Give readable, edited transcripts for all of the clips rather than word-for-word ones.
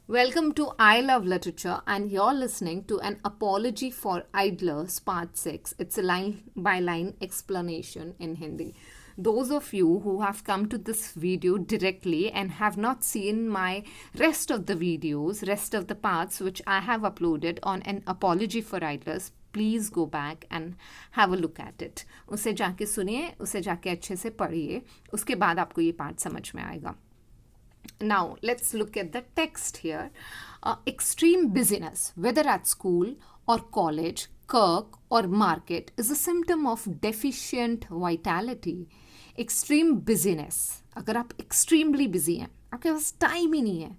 Welcome to I Love Literature, and you're listening to an Apology for Idlers, Part 6. It's a line by line explanation in Hindi. Those of you who have come to this video directly and have not seen my rest of the videos, rest of the parts which I have uploaded on an Apology for Idlers, please go back and have a look at it. उसे जाके सुनिए, उसे जाके अच्छे से पढ़िए, उसके बाद आपको ये पार्ट समझ में आएगा. Now, let's look at the text here. Extreme busyness, whether at school or college, work or market, is a symptom of deficient vitality. Extreme busyness. अगर आप extremely busy हैं, आपके पास टाइम ही नहीं है.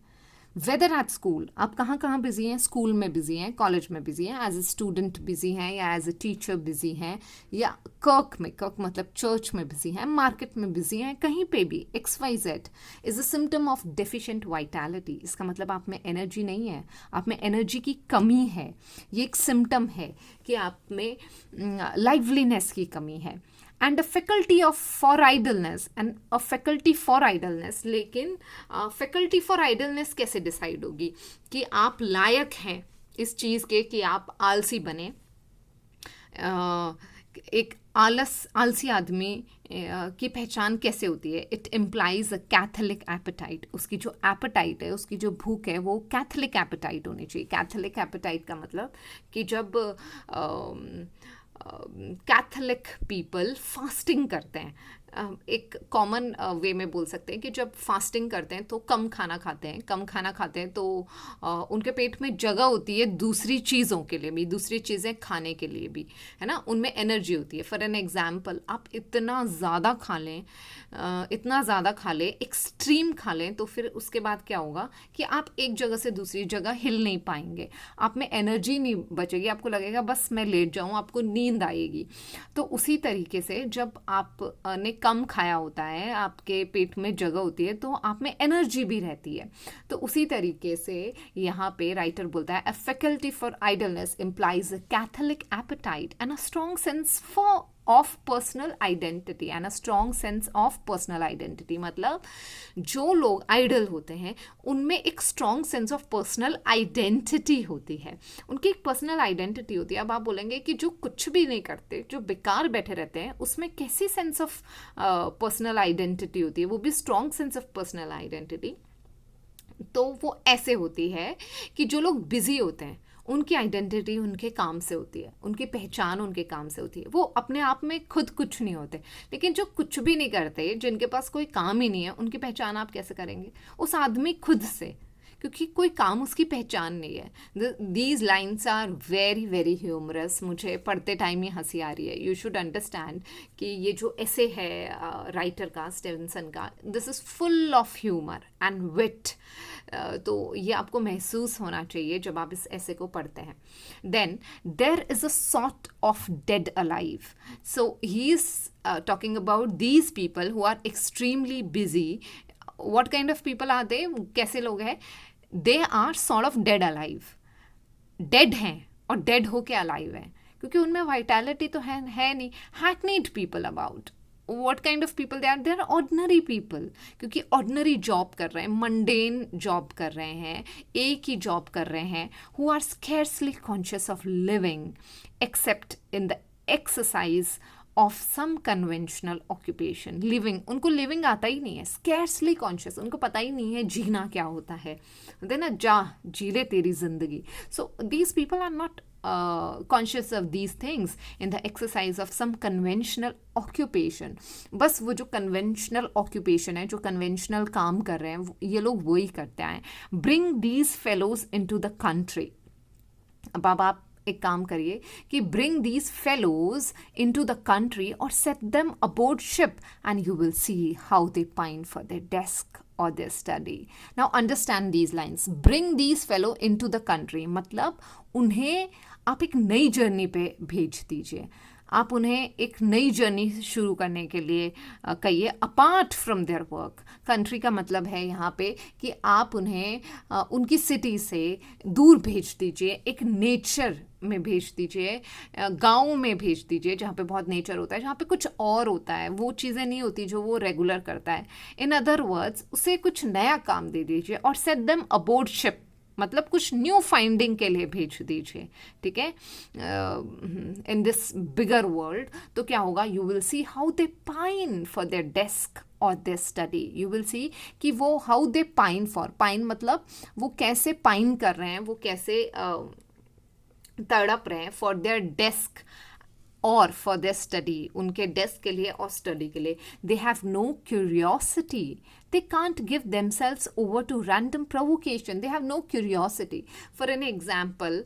वेदर एट स्कूल, आप कहाँ कहाँ बिजी हैं? स्कूल में बिजी हैं, कॉलेज में बिजी हैं, एज ए स्टूडेंट बिजी हैं या एज ए टीचर बिजी हैं, या कर्क में, कर्क मतलब चर्च में बिजी हैं, मार्केट में बिजी हैं, कहीं पे भी. XYZ is a symptom of deficient vitality. इसका मतलब आप में एनर्जी नहीं है, आप में एनर्जी की कमी है. ये एक सिम्टम है कि आप में लाइवलीनेस की कमी है. And a faculty for idleness. लेकिन फैकल्टी फॉर आइडलनेस कैसे डिसाइड होगी कि आप लायक हैं इस चीज़ के कि आप आलसी बने? एक आलसी आदमी की पहचान कैसे होती है? It implies a catholic appetite. उसकी जो एपेटाइट है, उसकी जो भूख है, वो कैथलिक एपेटाइट होनी चाहिए. कैथलिक एपेटाइट का मतलब कि जब कैथलिक पीपल फास्टिंग करते हैं, एक कॉमन वे में बोल सकते हैं कि जब फास्टिंग करते हैं तो कम खाना खाते हैं तो उनके पेट में जगह होती है दूसरी चीज़ों के लिए भी, दूसरी चीज़ें खाने के लिए भी, है ना. उनमें एनर्जी होती है. फॉर एन एग्जाम्पल, आप इतना ज़्यादा खा लें, एक्सट्रीम खा लें, तो फिर उसके बाद क्या होगा कि आप एक जगह से दूसरी जगह हिल नहीं पाएंगे, आप में एनर्जी नहीं बचेगी, आपको लगेगा बस मैं लेट जाऊँ, आपको नींद आएगी. तो उसी तरीके से जब आप ने कम खाया होता है, आपके पेट में जगह होती है, तो आप में एनर्जी भी रहती है. तो उसी तरीके से यहाँ पे राइटर बोलता है, a faculty for idleness implies a catholic appetite and a strong sense of personal identity. मतलब जो लोग आइडल होते हैं उनमें एक strong sense of personal identity होती है, उनकी एक पर्सनल आइडेंटिटी होती है. अब आप बोलेंगे कि जो कुछ भी नहीं करते, जो बेकार बैठे रहते हैं, उसमें कैसी सेंस ऑफ पर्सनल आइडेंटिटी होती है? वो भी strong sense of personal identity. तो वो ऐसे होती है कि जो लोग बिजी होते हैं उनकी आइडेंटिटी उनके काम से होती है, उनकी पहचान उनके काम से होती है. वो अपने आप में खुद कुछ नहीं होते. लेकिन जो कुछ भी नहीं करते, जिनके पास कोई काम ही नहीं है, उनकी पहचान आप कैसे करेंगे? उस आदमी खुद से, क्योंकि कोई काम उसकी पहचान नहीं है. These lines are very very humorous. मुझे पढ़ते टाइम ही हंसी आ रही है. यू शुड अंडरस्टैंड कि ये जो ऐसे है राइटर का, स्टीवनसन का, this is full of humour and wit. तो ये आपको महसूस होना चाहिए जब आप इस ऐसे को पढ़ते हैं. Then there is a sort of dead alive. So he is talking about these people who are extremely busy. What kind of people are they? कैसे लोग हैं? They are sort of dead alive. Dead हैं और dead होके alive हैं, क्योंकि उनमें vitality तो है नहीं. Hackneyed people about. What kind of people they are? They are ordinary people. क्योंकि ordinary job कर रहे हैं, mundane job कर रहे हैं, एक ही job कर रहे हैं, who are scarcely conscious of living except in the exercise of some conventional occupation. Living, उनको लिविंग आता ही नहीं है. स्कैर्सली कॉन्शियस, उनको पता ही नहीं है जीना क्या होता है. देना जी ले तेरी जिंदगी. So these people are not conscious of these things in the exercise of some conventional occupation. बस वो जो कन्वेंशनल ऑक्यूपेशन है, जो कन्वेंशनल काम कर रहे हैं, ये लोग वही करते हैं. Bring these fellows in to the country. अब आप एक काम करिए कि bring these fellows in to the country और set them aboard ship and you will see how they pine for their desk और their study. Now understand these lines. Bring these fellow in to the country मतलब उन्हें आप एक नई journey पे भेज दीजिए. आप उन्हें एक नई जर्नी शुरू करने के लिए कहिए, apart from their work. Country का मतलब है यहाँ पे कि आप उन्हें उनकी सिटी से दूर भेज दीजिए, एक नेचर में भेज दीजिए, गाँव में भेज दीजिए जहाँ पे बहुत नेचर होता है, जहाँ पे कुछ और होता है, वो चीज़ें नहीं होती जो वो रेगुलर करता है. इन अदर वर्ड्स, उसे कुछ नया काम दे दीजिए और सेट देम अबोर्ड शिप. मतलब कुछ न्यू फाइंडिंग के लिए भेज दीजिए, ठीक है, इन दिस बिगर वर्ल्ड। तो क्या होगा, you will see how they pine for their desk और their study. You will see कि वो how they pine for, pine मतलब वो कैसे पाइन कर रहे हैं, वो कैसे तड़प रहे हैं फॉर देयर डेस्क और फॉर देयर स्टडी, उनके डेस्क के लिए और स्टडी के लिए। They have no curiosity, they can't give themselves over to random provocation, they have no curiosity. For an example,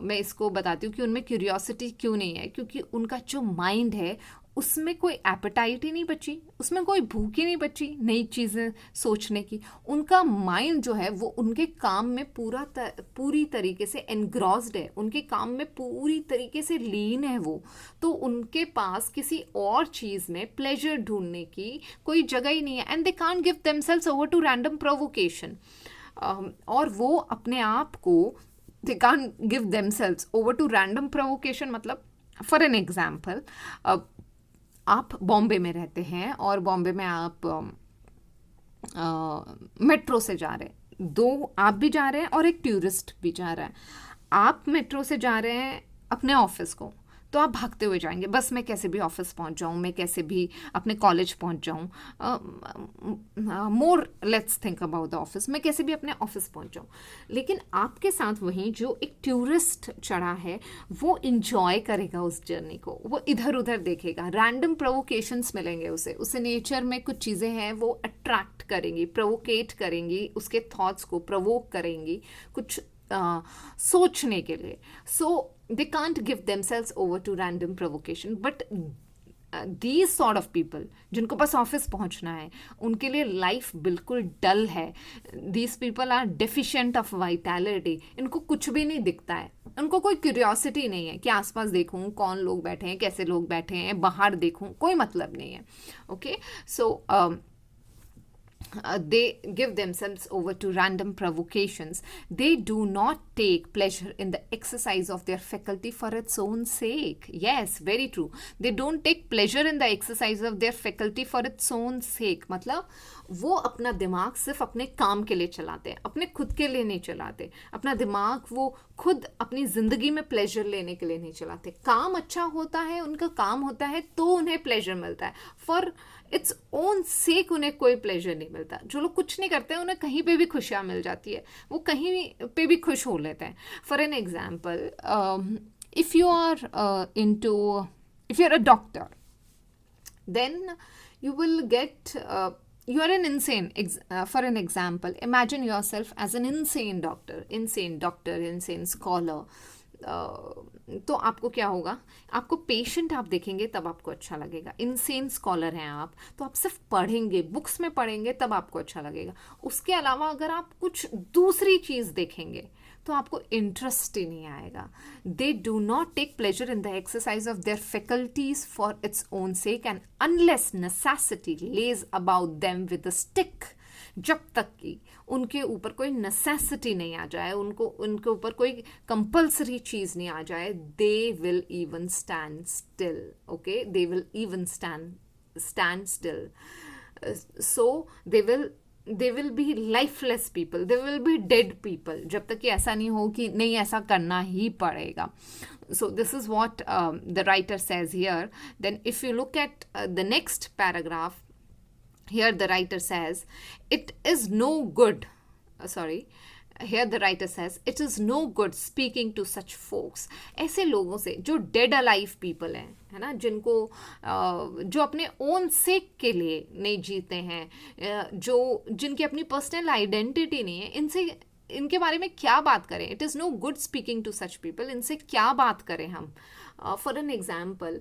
मैं इसको बताती हूँ कि उनमें क्यूरियोसिटी क्यों नहीं है, क्योंकि उनका जो माइंड है उसमें कोई एपेटाइट ही नहीं बची, उसमें कोई भूख ही नहीं बची नई चीज़ें सोचने की। उनका माइंड जो है वो उनके काम में पूरी तरीके से एनग्रॉस्ड है, उनके काम में पूरी तरीके से लीन है वो। तो उनके पास किसी और चीज़ में प्लेजर ढूंढने की कोई जगह ही नहीं है। And they can't give themselves over to random provocation. और वो अपने आप को, they can't give themselves over to random provocation मतलब, फॉर एन एग्जाम्पल, आप बॉम्बे में रहते हैं और बॉम्बे में आप मेट्रो से जा रहे हैं, दो आप भी जा रहे हैं और एक टूरिस्ट भी जा रहा है। आप मेट्रो से जा रहे हैं अपने ऑफिस को, तो आप भागते हुए जाएंगे, बस मैं कैसे भी ऑफिस पहुंच जाऊं, मैं कैसे भी अपने कॉलेज पहुंच जाऊं, more let's think about the office, मैं कैसे भी अपने ऑफिस पहुंच जाऊं। लेकिन आपके साथ वहीं जो एक टूरिस्ट चढ़ा है वो इंजॉय करेगा उस जर्नी को, वो इधर उधर देखेगा, रैंडम प्रोवोकेशंस मिलेंगे उसे नेचर में कुछ चीज़ें हैं वो अट्रैक्ट करेंगी, प्रोवोकेट करेंगी, उसके थॉट्स को प्रोवोक करेंगी कुछ सोचने के लिए। सो they can't give themselves over to random provocation, but these sort of people जिनको बस ऑफिस पहुंचना है, उनके लिए लाइफ बिल्कुल डल है। these people are deficient of vitality, इनको कुछ भी नहीं दिखता है, उनको कोई क्यूरियोसिटी नहीं है कि आसपास देखूं कौन लोग बैठे हैं, कैसे लोग बैठे हैं, बाहर देखूं, कोई मतलब नहीं है। Okay, so they give themselves over to random provocations. They do not take pleasure in the exercise of their faculty for its own sake. Yes, very true. They don't take pleasure in the exercise of their faculty for its own sake. मतलब वो अपना दिमाग सिर्फ अपने काम के लिए चलाते हैं, अपने खुद के लिए नहीं चलाते। अपना दिमाग वो खुद अपनी ज़िंदगी में प्लेजर लेने के लिए नहीं चलाते। काम अच्छा होता है, उनका काम होता है तो उन्हें प्लेजर मिलता है, फॉर इट्स ओन सेक उन्हें कोई प्लेजर नहीं मिलता। जो लोग कुछ नहीं करते उन्हें कहीं पे भी खुशियाँ मिल जाती है, वो कहीं पे भी खुश हो लेते हैं। For an example, if you are a doctor, then you will get you are an insane for an example, imagine yourself as an insane doctor, insane scholar. तो आपको क्या होगा, आपको पेशेंट आप देखेंगे तब आपको अच्छा लगेगा। इंसेन स्कॉलर हैं आप, तो आप सिर्फ पढ़ेंगे, बुक्स में पढ़ेंगे तब आपको अच्छा लगेगा। उसके अलावा अगर आप कुछ दूसरी चीज़ देखेंगे तो आपको इंटरेस्ट ही नहीं आएगा। They do not take pleasure in the exercise of their faculties for its own sake and unless necessity lays about them with a stick. जब तक कि उनके ऊपर कोई नेसेसिटी नहीं आ जाए, उनके ऊपर कोई कंपल्सरी चीज़ नहीं आ जाए, they will even stand still. Okay, they will even stand still. So they will be lifeless people, they will be dead people, जब तक कि ऐसा नहीं हो कि नहीं ऐसा करना ही पड़ेगा। So this is what the writer says here. Then if you look at the next paragraph, here the writer says it is no good, here the writer says it is no good speaking to such folks. ऐसे लोगों से जो dead alive people हैं, है ना, जो अपने own सेक के लिए नहीं जीते हैं, जिनकी अपनी पर्सनल आइडेंटिटी नहीं है, इनके बारे में क्या बात करें। It is no good speaking to such people, इनसे क्या बात करें हम। फॉर एन एग्जाम्पल,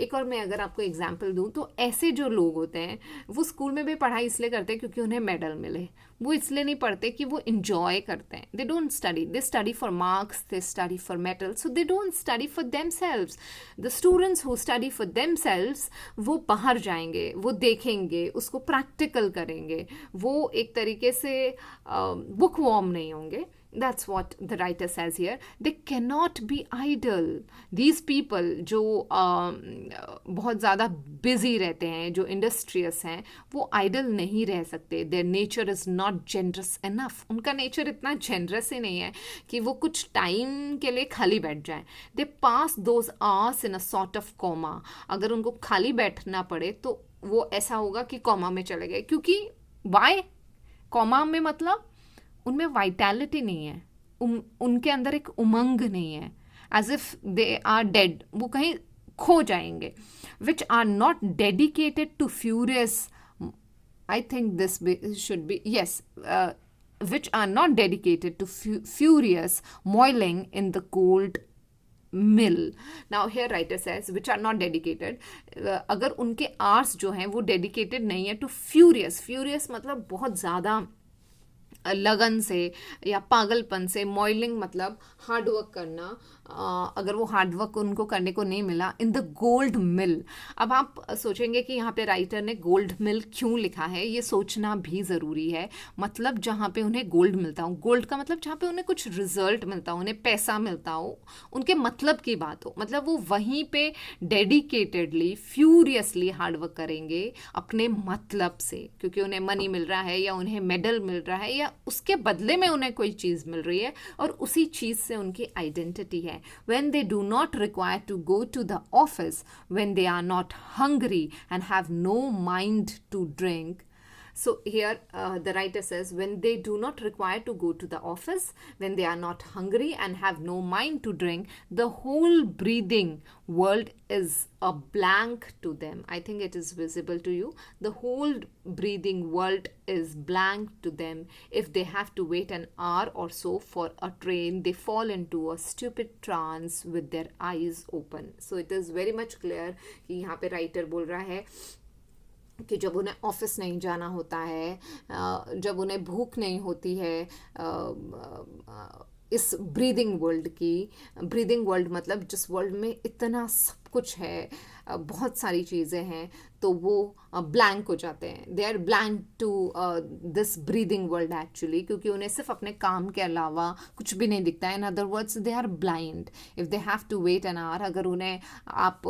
एक और मैं अगर आपको एग्जाम्पल दूँ तो ऐसे जो लोग होते हैं वो स्कूल में भी पढ़ाई इसलिए करते हैं क्योंकि उन्हें मेडल मिले, वो इसलिए नहीं पढ़ते कि वो इंजॉय करते हैं। They don't study, they study for marks, they study for medal, so they don't study for themselves. The students who study for themselves, वो बाहर जाएंगे, वो देखेंगे, उसको प्रैक्टिकल करेंगे, वो एक तरीके से बुक वॉर्म नहीं होंगे। That's what the writer says here. They cannot be idle. These people जो बहुत ज़्यादा busy रहते हैं, जो industrious हैं, वो idle नहीं रह सकते. Their nature is not not generous enough, उनका नेचर इतना जेनरस ही नहीं है कि वो कुछ टाइम के लिए खाली बैठ जाए. They pass those hours in a sort of coma. अगर उनको खाली बैठना पड़े तो वो ऐसा होगा कि कॉमा में चले गए. क्योंकि वाई कॉमा में मतलब उनमें वाइटैलिटी नहीं है, उनके अंदर एक उमंग नहीं है, as if they are dead, वो कहीं खो जाएंगे. Which are not dedicated to furious, I think this should be yes, which are not dedicated to furious moiling in the gold mill. Now here writer says which are not dedicated, अगर उनके arts जो हैं वो dedicated नहीं है to furious मतलब बहुत ज़्यादा लगन से या पागलपन से. मॉइलिंग मतलब हार्डवर्क करना. अगर वो हार्डवर्क उनको करने को नहीं मिला इन द गोल्ड मिल. अब आप सोचेंगे कि यहाँ पे राइटर ने गोल्ड मिल क्यों लिखा है, ये सोचना भी ज़रूरी है. मतलब जहाँ पे उन्हें गोल्ड मिलता हो, गोल्ड का मतलब जहाँ पे उन्हें कुछ रिजल्ट मिलता हो, उन्हें पैसा मिलता हो, उनके मतलब की बात हो, मतलब वो वहीं पे डेडिकेटेडली फ्यूरियसली हार्डवर्क करेंगे अपने मतलब से, क्योंकि उन्हें मनी मिल रहा है या उन्हें मेडल मिल रहा है या उसके बदले में उन्हें कोई चीज़ मिल रही है और उसी चीज़ से उनकी आइडेंटिटी है. When they do not require to go to the office, when they are not hungry and have no mind to drink. So here the writer says when they do not require to go to the office, when they are not hungry and have no mind to drink, the whole breathing world is a blank to them. I think it is visible to you. The whole breathing world is blank to them. If they have to wait an hour or so for a train, they fall into a stupid trance with their eyes open. So it is very much clear कि यहाँ पे writer बोल रहा है कि जब उन्हें office नहीं जाना होता है, जब उन्हें भूख नहीं होती है, इस ब्रीदिंग वर्ल्ड मतलब जिस वर्ल्ड में इतना सब कुछ है, बहुत सारी चीज़ें हैं, तो वो ब्लैंक हो जाते हैं. They are blank to this breathing world actually, क्योंकि उन्हें सिर्फ अपने काम के अलावा कुछ भी नहीं दिखता है. In other words they are blind if they have to wait an hour. अगर उन्हें आप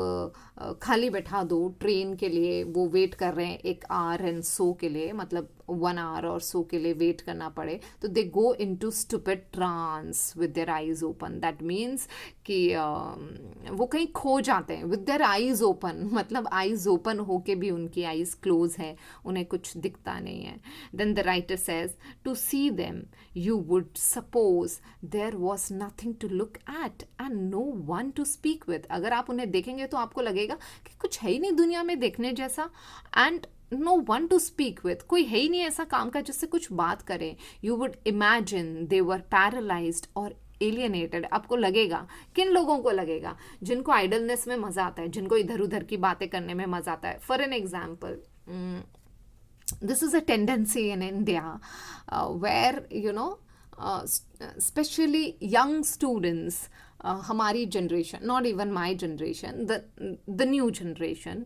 खाली बैठा दो ट्रेन के लिए, वो वेट कर रहे हैं एक आवर एंड सो के लिए, मतलब 1 hour और सो के लिए वेट करना पड़े, तो they go in to stupid trance with their eyes open. That means कि वो कहीं खो जाते हैं विद देयर आइज ओपन, मतलब आइज ओपन होके भी उनकी आइज क्लोज है, उन्हें कुछ दिखता नहीं है. Then the writer says to see them you would suppose there was nothing to look at and no one to speak with. अगर आप उन्हें देखेंगे तो आपको लगेगा कि कुछ है ही नहीं दुनिया में देखने जैसा, and no one to speak with, कोई है ही नहीं ऐसा काम का जिससे कुछ बात करें. You would imagine they were paralysed और एलियनेटेड. आपको लगेगा, किन लोगों को लगेगा? जिनको आइडलनेस में मज़ा आता है, जिनको इधर उधर की बातें करने में मज़ा आता है. For an example, this is a tendency in India where you know specially young students, हमारी generation, not even my generation, the new generation,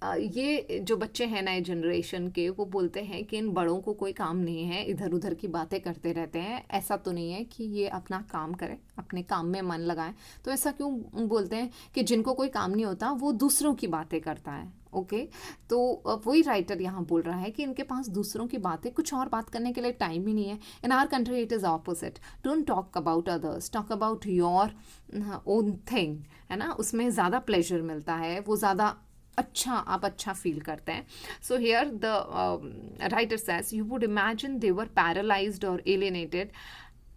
ये जो बच्चे हैं नए जनरेशन के, वो बोलते हैं कि इन बड़ों को कोई काम नहीं है, इधर उधर की बातें करते रहते हैं. ऐसा तो नहीं है कि ये अपना काम करें, अपने काम में मन लगाएं. तो ऐसा क्यों बोलते हैं कि जिनको कोई काम नहीं होता वो दूसरों की बातें करता है. ओके, तो वही राइटर यहाँ बोल रहा है कि इनके पास दूसरों की बातें, कुछ और बात करने के लिए टाइम ही नहीं है. In our country it is opposite. Don't talk about others, talk about your own thing, है ना. उसमें ज़्यादा प्लेजर मिलता है, वो ज़्यादा आप अच्छा फील करते हैं. So here the writer says you would imagine they were paralysed और alienated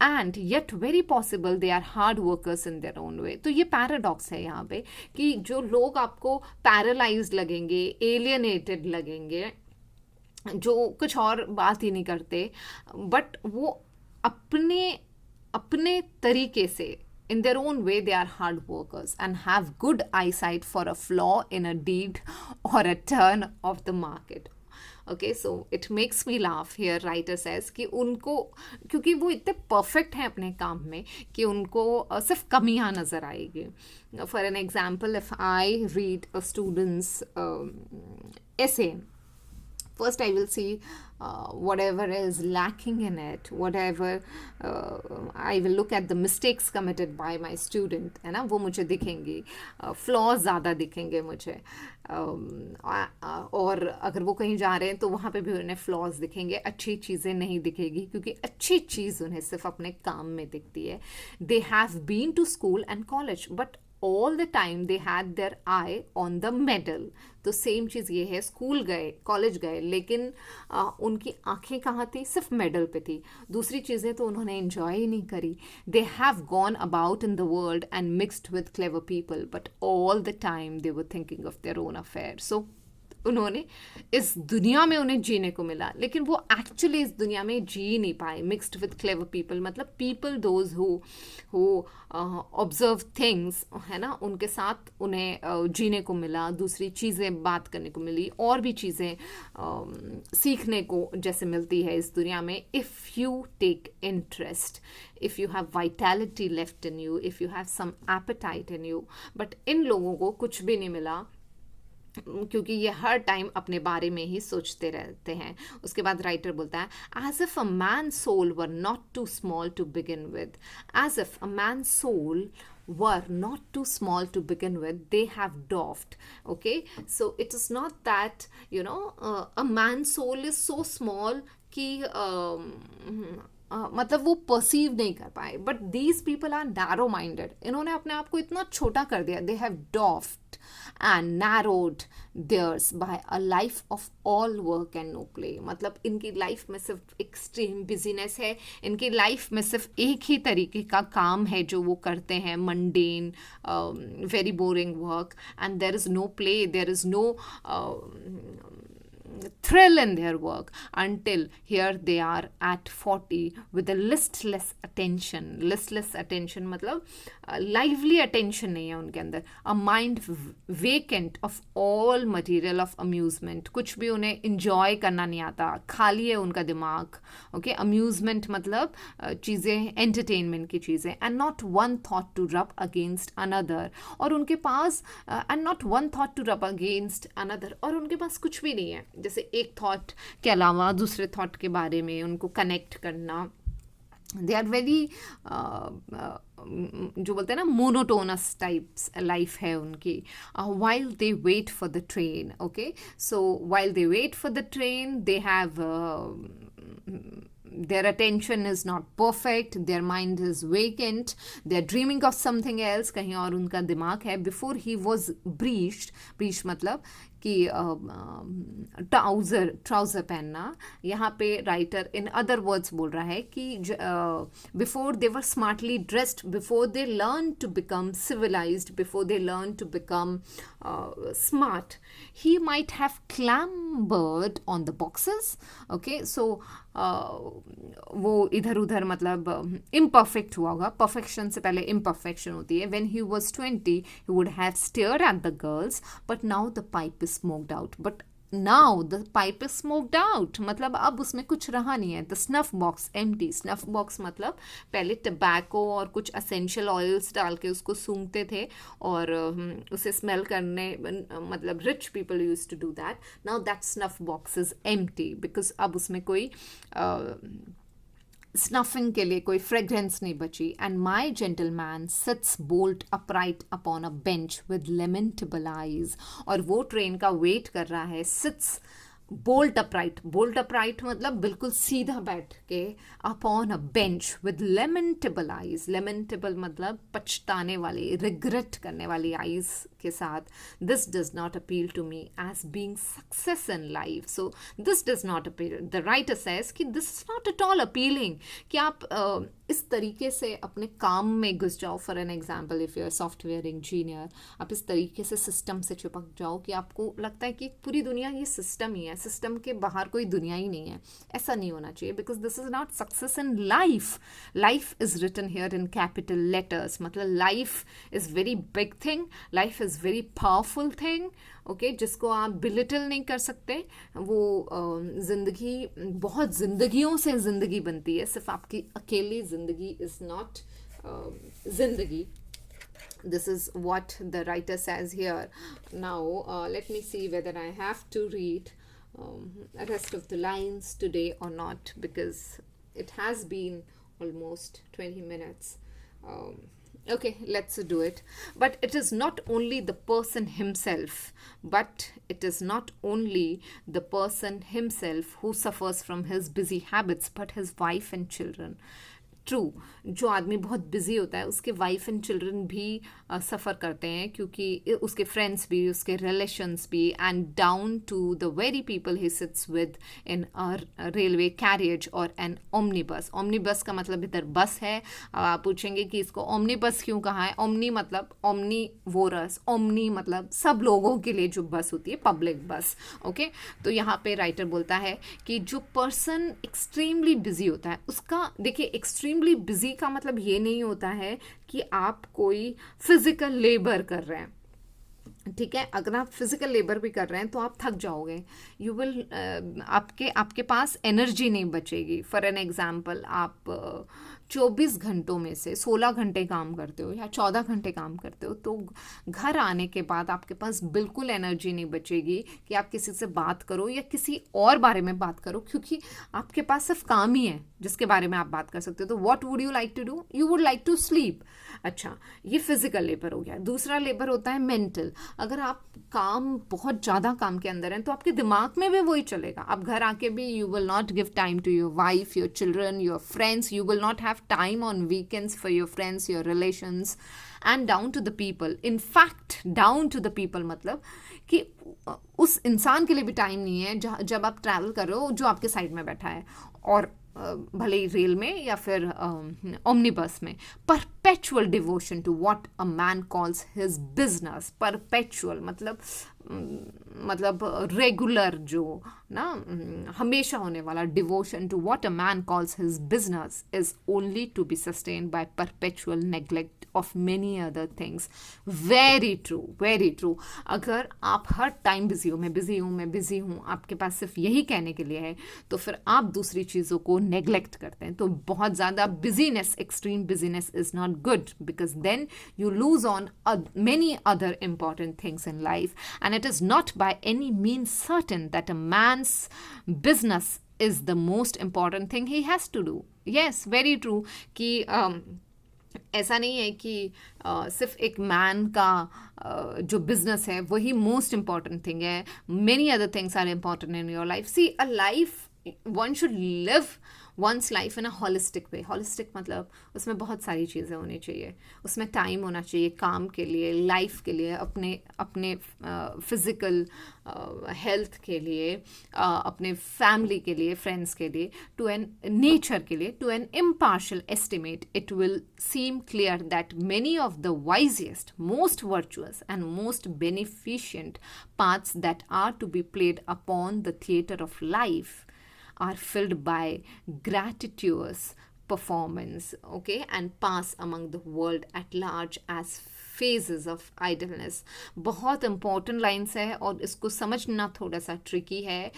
and yet very possible they are hard workers in their own way. तो ये पैराडॉक्स है यहाँ पे कि जो लोग आपको पैरालाइज्ड लगेंगे, एलियनेटेड लगेंगे, जो कुछ और बात ही नहीं करते, बट वो अपने तरीके से, in their own way, they are hard workers and have good eyesight for a flaw in a deed or a turn of the market. Okay, so it makes me laugh here. Writer says कि उनको, क्योंकि वो इतने perfect हैं अपने काम में कि उनको सिर्फ कमियां नज़र आएगी. For an example, if I read a student's essay, first I will see whatever is lacking in it, whatever I will look at the mistakes committed by my student, है ना, वो मुझे दिखेंगी, फ्लॉज ज़्यादा दिखेंगे मुझे, और अगर वो कहीं जा रहे हैं तो वहाँ पे भी उन्हें फ्लॉज दिखेंगे, अच्छी चीज़ें नहीं दिखेगी, क्योंकि अच्छी चीज़ उन्हें सिर्फ अपने काम में दिखती है. They have been to school and college but all the time they had their eye on the medal. तो सेम चीज़ ये है, स्कूल गए, कॉलेज गए, लेकिन उनकी आंखें कहाँ थी? सिर्फ मेडल पे थी, दूसरी चीज़ें तो उन्होंने एंजॉय ही नहीं करी. They have gone about in the world and mixed with clever people but all the time they were thinking of their own affair. So उन्होंने इस दुनिया में उन्हें जीने को मिला, लेकिन वो एक्चुअली इस दुनिया में जी नहीं पाए. मिक्सड विद क्लेवर पीपल मतलब people those who observe things, है ना, उनके साथ उन्हें जीने को मिला, दूसरी चीज़ें बात करने को मिली, और भी चीज़ें सीखने को जैसे मिलती है इस दुनिया में. If you take interest, if you have vitality left in you, if you have some appetite in you. But in लोगों को कुछ भी नहीं मिला, क्योंकि ये हर टाइम अपने बारे में ही सोचते रहते हैं. उसके बाद राइटर बोलता है, as if a man soul were not too small to begin with, as if a man soul were not too small to begin with, they have dwarfed. Okay, so it is not that, you know, a man's soul is so small कि मतलब वो perceive नहीं कर पाए, but these people are narrow minded. इन्होंने अपने आप को इतना छोटा कर दिया. They have dwarfed and narrowed theirs by a life of all work and no play. मतलब इनकी लाइफ में सिर्फ एक्सट्रीम बिजीनेस है, इनकी लाइफ में सिर्फ एक ही तरीके का काम है जो वो करते हैं, mundane, very boring work, and there is no play, there is no thrill in their work until here they are at 40 with a listless attention. Listless attention मतलब lively attention नहीं है उनके अंदर. A mind vacant of all material of amusement. कुछ भी उन्हें enjoy करना नहीं आता, खाली है उनका दिमाग. Okay, amusement मतलब चीज़ें, entertainment की चीज़ें, and not one thought to rub against another. और उनके पास and not one thought to rub against another. और उनके पास कुछ भी नहीं है, जैसे एक थॉट के अलावा दूसरे थॉट के बारे में उनको कनेक्ट करना. दे आर वेरी जो बोलते हैं ना, मोनोटोनस टाइप्स लाइफ है उनकी. While they wait for the train. Okay, so while they wait for the train they have their attention is not perfect, their mind is vacant, they are dreaming of something else. कहीं और उनका दिमाग है. Before he was breached मतलब कि trouser पहनना. यहाँ पे राइटर इन अदर वर्ड्स बोल रहा है कि before they were smartly dressed, before they learn to become civilised, before they learn to become smart, he might have clambered on the boxes. Okay, so वो इधर उधर मतलब इम्परफेक्ट हुआ होगा. परफेक्शन से पहले इम्परफेक्शन होती है. When he was 20 he would have stared at the girls, but now the pipe is smoked out. But now the pipe is smoked out मतलब अब उसमें कुछ रहा नहीं है. The snuff box empty. Snuff box मतलब पहले टबैको और कुछ असेंशियल ऑयल्स डाल के उसको सूंघते थे और उसे स्मेल करने, मतलब rich people use to do that. Now that snuff box is empty because अब उसमें कोई स्नफिंग के लिए कोई फ्रेग्रेंस नहीं बची. And my gentleman sits bolt upright upon a bench with lamentable eyes. और वो ट्रेन का वेट कर रहा है. Sits bolt upright, bolt upright मतलब बिल्कुल सीधा बैठ के, upon a bench with lamentable eyes. Lamentable मतलब पछताने वाली, रिग्रेट करने वाली आईज के साथ. This does not appeal to me as being success in life. So this does not appeal. The writer says कि this is not at all appealing कि आप इस तरीके से अपने काम में घुस जाओ. For an example, if you are software engineer, आप इस तरीके से सिस्टम से चिपक जाओ कि आपको लगता है कि पूरी दुनिया ये सिस्टम ही है, सिस्टम के बाहर कोई दुनिया ही नहीं है. ऐसा नहीं होना चाहिए, because this is not success in life. Life is written here in capital letters. मतलब life is very big thing, life is very powerful thing. Okay, जिसको आप बिलिटल नहीं कर सकते. वो ज़िंदगी, बहुत ज़िंदगियों से ज़िंदगी बनती है, सिर्फ आपकी अकेली ज़िंदगी इज़ नॉट ज़िंदगी. This is what the writer says here. Now let me see whether I have to read rest of the lines today or not, because it has been almost 20 minutes. Okay, let's do it. But it is not only the person himself, but it is not only the person himself who suffers from his busy habits, but his wife and children. True, जो आदमी बहुत busy होता है उसके wife and children भी सफ़र करते हैं, क्योंकि उसके फ्रेंड्स भी, उसके रिलेशंस भी, and down to the very people he sits with in a railway carriage or an omnibus. Omnibus का मतलब इधर बस है. आप पूछेंगे कि इसको ओमनी बस क्यों कहा है. ओमनी मतलब ओमनी वोरस, ओमनी मतलब सब लोगों के लिए जो बस होती है, पब्लिक बस. ओके, तो यहाँ पे राइटर बोलता है कि जो पर्सन एक्सट्रीमली बिजी होता है उसका, देखिए एक्सट्रीमली बिजी का मतलब ये नहीं होता है कि आप कोई फिजिकल लेबर कर रहे हैं. ठीक है, अगर आप फिजिकल लेबर भी कर रहे हैं तो आप थक जाओगे. यू विल आपके पास एनर्जी नहीं बचेगी. फॉर एन एग्जाम्पल, आप 24 घंटों में से 16 घंटे काम करते हो या 14 घंटे काम करते हो, तो घर आने के बाद आपके पास बिल्कुल एनर्जी नहीं बचेगी कि आप किसी से बात करो या किसी और बारे में बात करो, क्योंकि आपके पास सिर्फ काम ही है जिसके बारे में आप बात कर सकते हो. तो what would you like to do? You would like to sleep. अच्छा, ये फिजिकल लेबर हो गया. दूसरा लेबर होता है मेंटल. अगर आप काम, बहुत ज़्यादा काम के अंदर हैं तो आपके दिमाग में भी वही चलेगा. आप घर आके भी you will not give time to your wife, your children, your friends. You will not have time on weekends for your friends, your relations, and down to the people. In fact down to the people मतलब कि उस इंसान के लिए भी time नहीं है जब आप ट्रैवल कर रहे हो, जो आपके साइड में बैठा है, और भले ही रेल में या फिर ओमनी बस में. Perpetual devotion to what a man calls his business. Perpetual मतलब रेगुलर, जो ना हमेशा होने वाला. Devotion to what a man calls his business is only to be sustained by perpetual neglect of many other things. Very true, very true. अगर आप हर time busy हो, मैं बिजी हूँ, आपके पास सिर्फ यही कहने के लिए है, तो फिर आप दूसरी चीज़ों को नेग्लेक्ट करते हैं. तो बहुत ज़्यादा busyness, extreme busyness is not good, because then you lose on many other important things in life, and it is not by any means certain that a man's business is the most important thing he has to do. Yes, very true कि ऐसा नहीं है कि सिर्फ एक man का जो business है वही मोस्ट इम्पॉर्टेंट थिंग है. Many other things are important in your life. See, a life, one should live one's life in a holistic way. Holistic मतलब उसमें बहुत सारी चीज़ें होनी चाहिए. उसमें टाइम होना चाहिए काम के लिए, लाइफ के लिए, अपने फिज़िकल हेल्थ के लिए, अपने फैमिली के लिए, फ्रेंड्स के लिए, टू एन नेचर के लिए. To an impartial estimate it will seem clear that many of the wisest, most virtuous, and most beneficent parts that are to be played upon the theatre of life are filled by gratuitous performance, okay, and pass among the world at large as phases of idleness. बहुत important lines है और इसको समझना थोड़ा सा tricky है.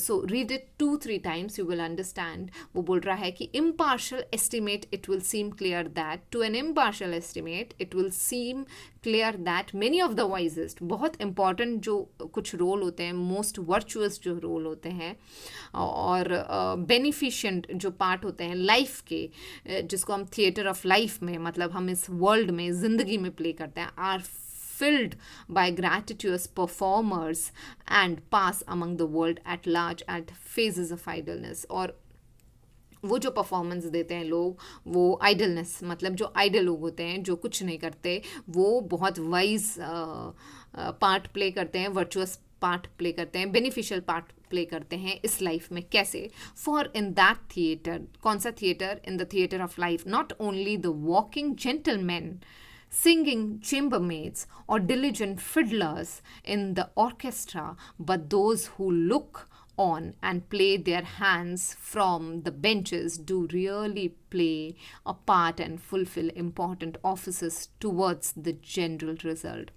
So read it 2-3 times, you will understand. वो बोल रहा है कि impartial estimate, it will seem clear that, to an impartial estimate, it will seem clear that many of the wisest, बहुत important जो कुछ रोल होते हैं, most virtuous जो रोल होते हैं, और beneficent जो पार्ट होते हैं लाइफ के, जिसको हम थिएटर ऑफ लाइफ में, मतलब हम इस वर्ल्ड में, ज़िंदगी में प्ले करते हैं, are filled by gratuitous performers and pass among the world at large at phases of idleness. और वो जो परफॉर्मेंस देते हैं लोग, वो आइडलनेस मतलब जो आइडल लोग होते हैं, जो कुछ नहीं करते, वो बहुत वाइज पार्ट प्ले करते हैं, वर्चुअस पार्ट प्ले करते हैं, बेनिफिशियल पार्ट प्ले करते हैं इस लाइफ में. कैसे? For in that theatre. कौन सा theatre? In the theatre of life. Not only the walking gentleman, singing chambermaids, or diligent fiddlers in the orchestra, but those who look on and play their hands from the benches do really play a part and fulfill important offices towards the general result.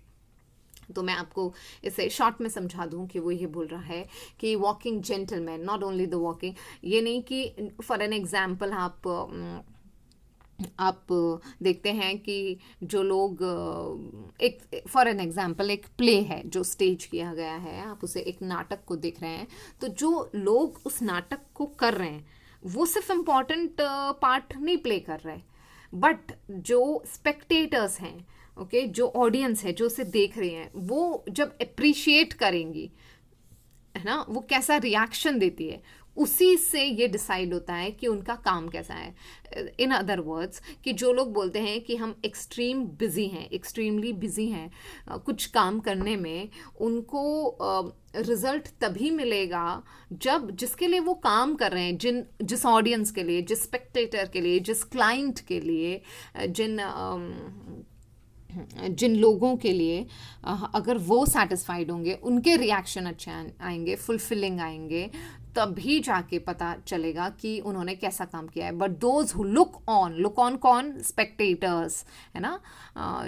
तो मैं आपको इसे short में समझा दूं कि वो ये बोल रहा है कि walking gentleman, not only the walking, ये नहीं कि फॉर एन एग्जाम्पल आप आप देखते हैं कि जो लोग एक फॉर एन एग्जांपल एक प्ले है जो स्टेज किया गया है, आप उसे एक नाटक को देख रहे हैं, तो जो लोग उस नाटक को कर रहे हैं वो सिर्फ इम्पॉर्टेंट पार्ट नहीं प्ले कर रहे, बट जो स्पेक्टेटर्स हैं, ओके, जो ऑडियंस है जो उसे देख रहे हैं, वो जब अप्रिशिएट करेंगी, है ना, वो कैसा रिएक्शन देती है, उसी से ये डिसाइड होता है कि उनका काम कैसा है। इन अदर वर्ड्स, कि जो लोग बोलते हैं कि हम एक्सट्रीम बिजी हैं, एक्सट्रीमली बिजी हैं कुछ काम करने में, उनको रिजल्ट तभी मिलेगा जब जिसके लिए वो काम कर रहे हैं, जिस ऑडियंस के लिए, जिस स्पेक्टेटर के लिए, जिस क्लाइंट के लिए, जिन लोगों के लिए अगर वो सेटिस्फाइड होंगे, उनके रिएक्शन अच्छे आएंगे, फुलफिलिंग आएंगे, तभी जाके पता चलेगा कि उन्होंने कैसा काम किया है। But those who look on कौन, स्पेक्टेटर्स, है ना,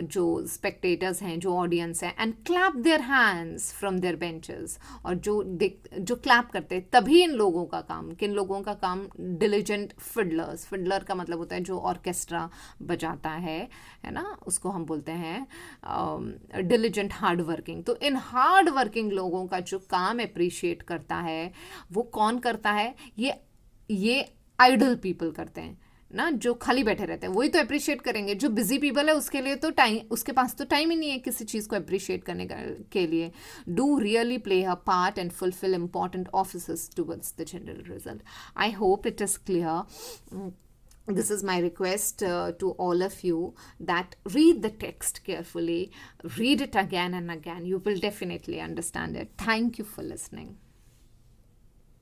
जो स्पेक्टेटर्स हैं, जो ऑडियंस है, and clap their hands from their benches, और जो क्लैप करते हैं, तभी इन लोगों का काम, किन लोगों का काम, डिलिजेंट फिडलर्स, फिडलर का मतलब होता है जो ऑर्केस्ट्रा बजाता है ना, उसको हम बोलते हैं डिलिजेंट हार्ड वर्किंग। तो इन हार्ड वर्किंग लोगों का जो काम अप्रिशिएट करता है, वो कौन करता है, ये आइडल पीपल करते हैं ना, जो खाली बैठे रहते हैं, वही तो अप्रिशिएट करेंगे। जो बिजी पीपल है उसके लिए तो टाइम, उसके पास तो टाइम ही नहीं है किसी चीज़ को अप्रिशिएट करने के लिए। Do really play a part and fulfil important offices towards the general result. I hope it is clear. This is my request to all of you, that read the text carefully, read it again and again. You will definitely understand it. Thank you for listening.